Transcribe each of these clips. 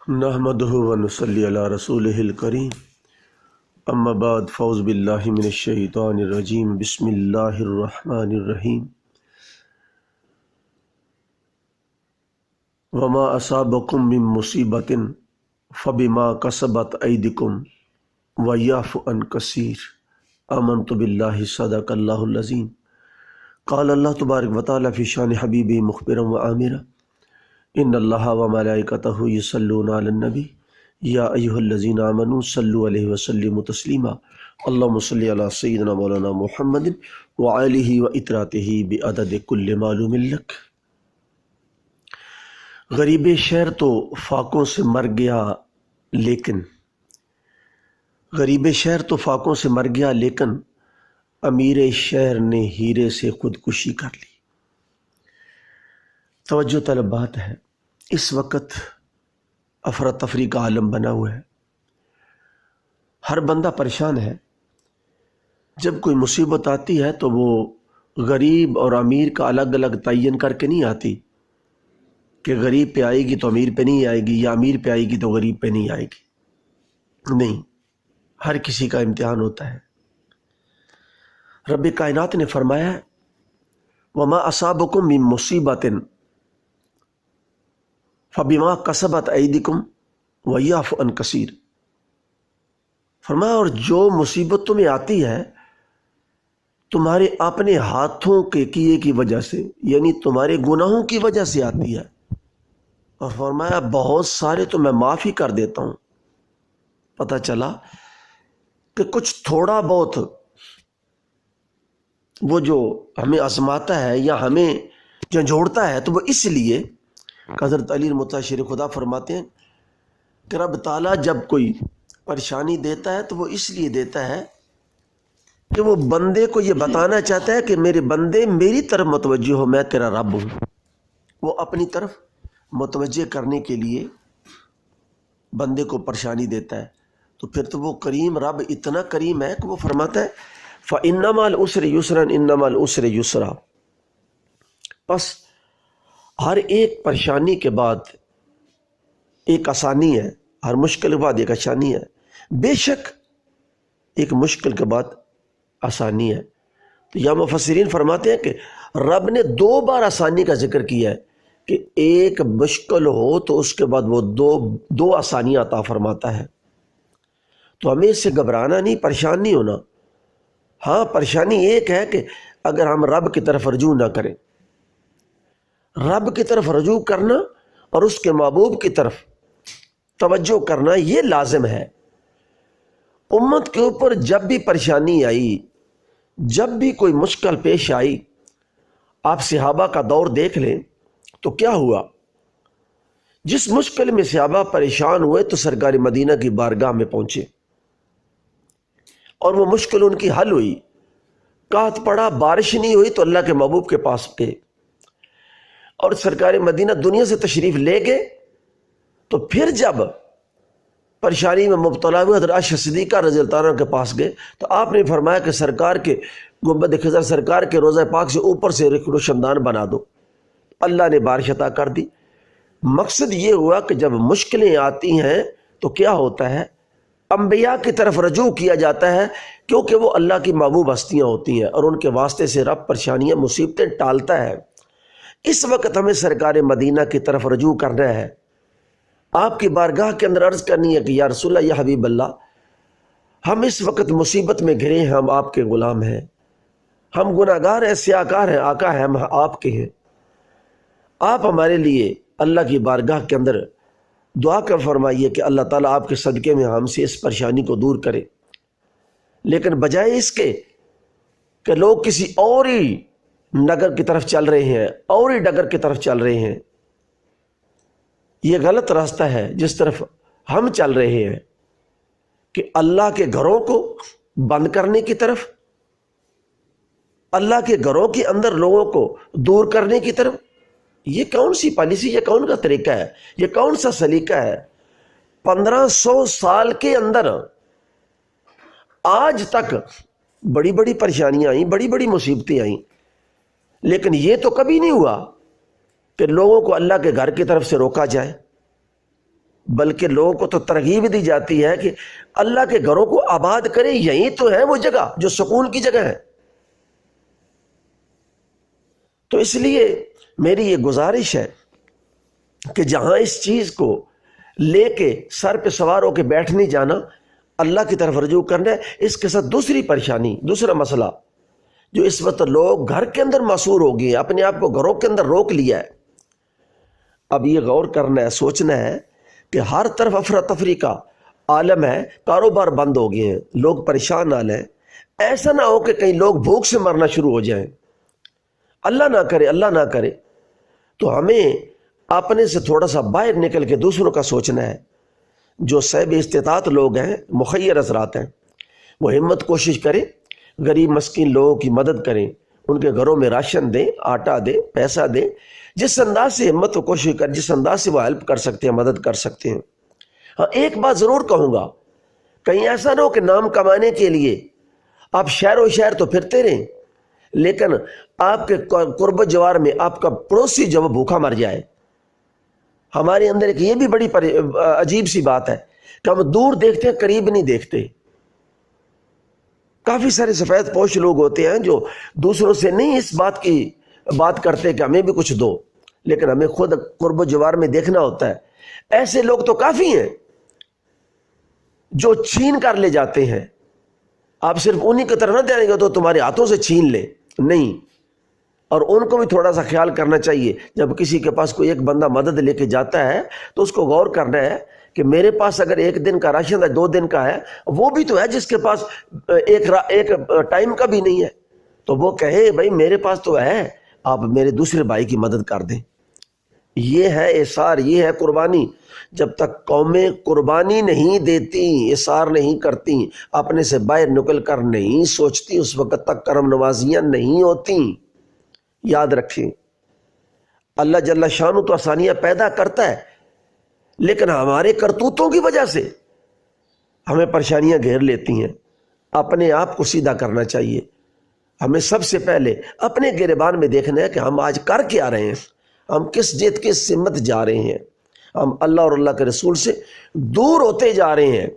نحمدہ ونصلی علی رسولہ الکریم اما بعد فاعوذ باللہ من الشیطان الرجیم بسم اللہ الرحمن الرحیم وما اصابکم من مصیبت فبما کسبت ایدکم ویعفو عن کثیر آمنت باللہ صدق اللہ العظیم قال اللہ تبارک و تعالی فی شان حبیبی مخبرا و آمرا ان اللہ و ملائکتہ یصلون علی النبی یا ایہا الذین آمنوا صلوا علیہ وسلموا تسلیما اللہم صلی علی سیدنا مولانا محمد وآلہ و اطراتہ بعدد کل معلوم لک۔ غریب شہر تو فاقوں سے مر گیا لیکن امیر شہر نے ہیرے سے خودکشی کر لی۔ توجہ طلب بات ہے، اس وقت افراتفری کا عالم بنا ہوا ہے، ہر بندہ پریشان ہے۔ جب کوئی مصیبت آتی ہے تو وہ غریب اور امیر کا الگ الگ تعین کر کے نہیں آتی کہ غریب پہ آئے گی تو امیر پہ نہیں آئے گی یا امیر پہ آئے گی تو غریب پہ نہیں آئے گی، نہیں، ہر کسی کا امتحان ہوتا ہے۔ رب کائنات نے فرمایا وما اصابکم من مصیبت فبما کسبت ایدکم ویعفو عن کثیر، فرمایا اور جو مصیبت تمہیں آتی ہے تمہارے اپنے ہاتھوں کے کیے کی وجہ سے، یعنی تمہارے گناہوں کی وجہ سے آتی ہے، اور فرمایا بہت سارے تو میں معاف ہی کر دیتا ہوں۔ پتہ چلا کہ کچھ تھوڑا بہت وہ جو ہمیں آزماتا ہے یا ہمیں جھنجھوڑتا ہے تو وہ اس لیے، حضرت علی متشر خدا فرماتے ہیں کہ رب تعالیٰ جب کوئی پریشانی دیتا ہے تو وہ اس لیے دیتا ہے کہ وہ بندے کو یہ بتانا چاہتا ہے کہ میرے بندے میری طرف متوجہ ہو، میں تیرا رب ہوں۔ وہ اپنی طرف متوجہ کرنے کے لیے بندے کو پریشانی دیتا ہے، تو پھر تو وہ کریم رب اتنا کریم ہے کہ وہ فرماتا ہے فَإِنَّ مَعَ الْعُسْرِ يُسْرًا إِنَّ مَعَ الْعُسْرِ يُسْرًا۔ بس ہر ایک پریشانی کے بعد ایک آسانی ہے، ہر مشکل کے بعد ایک آسانی ہے، بے شک ایک مشکل کے بعد آسانی ہے۔ تو یا مفسرین فرماتے ہیں کہ رب نے 2 بار آسانی کا ذکر کیا ہے کہ ایک مشکل ہو تو اس کے بعد وہ دو آسانیاں عطا فرماتا ہے۔ تو ہمیں اس سے گھبرانا نہیں، پریشان نہیں ہونا۔ ہاں، پریشانی ایک ہے کہ اگر ہم رب کی طرف رجوع نہ کریں، رب کی طرف رجوع کرنا اور اس کے محبوب کی طرف توجہ کرنا یہ لازم ہے۔ امت کے اوپر جب بھی پریشانی آئی، جب بھی کوئی مشکل پیش آئی، آپ صحابہ کا دور دیکھ لیں تو کیا ہوا؟ جس مشکل میں صحابہ پریشان ہوئے تو سرکار مدینہ کی بارگاہ میں پہنچے اور وہ مشکل ان کی حل ہوئی۔ قحط پڑا، بارش نہیں ہوئی تو اللہ کے محبوب کے پاس گئے اور سرکار مدینہ دنیا سے تشریف لے گئے۔ تو پھر جب پریشانی میں مبتلا ہوئے حضرت عائشہ صدیقہ رضی اللہ عنہ کے پاس گئے تو آپ نے فرمایا کہ سرکار کے گنبد خضر، سرکار کے روضہ پاک سے اوپر سے روشندان بنا دو۔ اللہ نے بارش عطا کر دی۔ مقصد یہ ہوا کہ جب مشکلیں آتی ہیں تو کیا ہوتا ہے؟ انبیاء کی طرف رجوع کیا جاتا ہے، کیونکہ وہ اللہ کی محبوب ہستیاں ہوتی ہیں اور ان کے واسطے سے رب پریشانیاں مصیبتیں ٹالتا ہے۔ اس وقت ہمیں سرکار مدینہ کی طرف رجوع کرنا ہے، آپ کی بارگاہ کے اندر عرض کرنی ہے کہ یا رسول اللہ، یا حبیب اللہ، ہم اس وقت مصیبت میں گھرے ہیں، ہم آپ کے غلام ہیں، ہم گناہگار ہیں، سیاہکار ہیں، آقا ہیں، ہم آپ کے ہیں۔ آپ ہمارے لیے اللہ کی بارگاہ کے اندر دعا کر فرمائیے کہ اللہ تعالیٰ آپ کے صدقے میں ہم سے اس پریشانی کو دور کرے۔ لیکن بجائے اس کے کہ لوگ کسی اور ہی نگر کی طرف چل رہے ہیں، اور ہی ڈگر کی طرف چل رہے ہیں، یہ غلط راستہ ہے جس طرف ہم چل رہے ہیں کہ اللہ کے گھروں کو بند کرنے کی طرف، اللہ کے گھروں کے اندر لوگوں کو دور کرنے کی طرف۔ یہ کون سی پالیسی، یہ کون کا طریقہ ہے، یہ کون سا سلیقہ ہے؟ 1500 سال کے اندر آج تک بڑی بڑی پریشانیاں آئیں، بڑی بڑی مصیبتیں آئیں، لیکن یہ تو کبھی نہیں ہوا کہ لوگوں کو اللہ کے گھر کی طرف سے روکا جائے۔ بلکہ لوگوں کو تو ترغیب دی جاتی ہے کہ اللہ کے گھروں کو آباد کرے، یہی تو ہے وہ جگہ جو سکون کی جگہ ہے۔ تو اس لیے میری یہ گزارش ہے کہ جہاں اس چیز کو لے کے سر پہ سوار ہو کے بیٹھ نہیں جانا، اللہ کی طرف رجوع کرنا ہے۔ اس کے ساتھ دوسری پریشانی، دوسرا مسئلہ جو اس وقت لوگ گھر کے اندر معصور ہو گئے، اپنے آپ کو گھروں کے اندر روک لیا ہے۔ اب یہ غور کرنا ہے، سوچنا ہے کہ ہر طرف افراتفری کا عالم ہے، کاروبار بند ہو گئے ہیں، لوگ پریشان حال ہیں۔ ایسا نہ ہو کہ کہیں لوگ بھوک سے مرنا شروع ہو جائیں، اللہ نہ کرے، اللہ نہ کرے۔ تو ہمیں اپنے سے تھوڑا سا باہر نکل کے دوسروں کا سوچنا ہے۔ جو صاحب استطاعت لوگ ہیں، مخیر حضرات ہیں، وہ ہمت کوشش کریں، غریب مسکین لوگوں کی مدد کریں، ان کے گھروں میں راشن دیں، آٹا دیں، پیسہ دیں، جس انداز سے ہمت و کوشش کر، جس انداز سے وہ ہیلپ کر سکتے ہیں، مدد کر سکتے ہیں۔ ہاں ایک بات ضرور کہوں گا، کہیں ایسا نہ ہو کہ نام کمانے کے لیے آپ شہر و شہر تو پھرتے رہیں، لیکن آپ کے قرب جوار میں آپ کا پڑوسی جو وہ بھوکا مر جائے۔ ہمارے اندر ایک یہ بھی بڑی عجیب سی بات ہے کہ ہم دور دیکھتے ہیں، قریب نہیں دیکھتے۔ کافی سارے سفید پوش لوگ ہوتے ہیں جو دوسروں سے نہیں اس بات کی بات کرتے کہ ہمیں بھی کچھ دو، لیکن ہمیں خود قرب و جوار میں دیکھنا ہوتا ہے۔ ایسے لوگ تو کافی ہیں جو چھین کر لے جاتے ہیں۔ آپ صرف انہی کی طرف نہ دیں گے تو تمہارے ہاتھوں سے چھین لیں، نہیں۔ اور ان کو بھی تھوڑا سا خیال کرنا چاہیے، جب کسی کے پاس کوئی ایک بندہ مدد لے کے جاتا ہے تو اس کو غور کرنا ہے کہ میرے پاس اگر ایک دن کا راشن ہے، 2 دن کا ہے، وہ بھی تو ہے جس کے پاس ایک ٹائم کا بھی نہیں ہے، تو وہ کہے بھائی میرے پاس تو ہے، آپ میرے دوسرے بھائی کی مدد کر دیں۔ یہ ہے اثار، یہ ہے قربانی۔ جب تک قومیں قربانی نہیں دیتی، اثار نہیں کرتی، اپنے سے باہر نکل کر نہیں سوچتی، اس وقت تک کرم نوازیاں نہیں ہوتی۔ یاد رکھیں، اللہ جل شانہ تو آسانیاں پیدا کرتا ہے، لیکن ہمارے کرتوتوں کی وجہ سے ہمیں پریشانیاں گھیر لیتی ہیں۔ اپنے آپ کو سیدھا کرنا چاہیے۔ ہمیں سب سے پہلے اپنے گریبان میں دیکھنا ہے کہ ہم آج کر کیا رہے ہیں، ہم کس جیت کی سمت جا رہے ہیں۔ ہم اللہ اور اللہ کے رسول سے دور ہوتے جا رہے ہیں،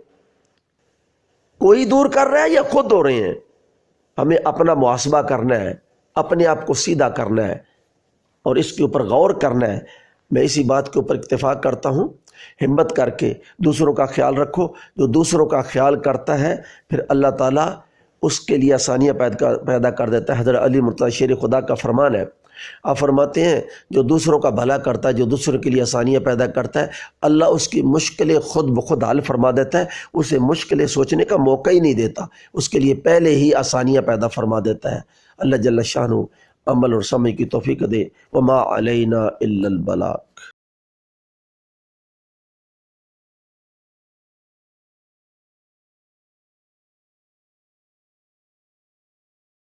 کوئی دور کر رہا ہے یا خود ہو رہے ہیں۔ ہمیں اپنا محاسبہ کرنا ہے، اپنے آپ کو سیدھا کرنا ہے اور اس کے اوپر غور کرنا ہے۔ میں اسی بات کے اوپر اتفاق کرتا ہوں، ہمت کر کے دوسروں کا خیال رکھو۔ جو دوسروں کا خیال کرتا ہے پھر اللہ تعالیٰ اس کے لیے آسانیاں پیدا کر دیتا ہے۔ حضرت علی مرتضیٰ شیر خدا کا فرمان ہے، آپ فرماتے ہیں جو دوسروں کا بھلا کرتا ہے، جو دوسروں کے لیے آسانیاں پیدا کرتا ہے، اللہ اس کی مشکلیں خود بخود حل فرما دیتا ہے، اسے مشکلیں سوچنے کا موقع ہی نہیں دیتا، اس کے لیے پہلے ہی آسانیاں پیدا فرما دیتا ہے۔ اللہ جل شانہ عمل اور سمجھ کی توفیق دے۔ وما علینا الا البلاغ۔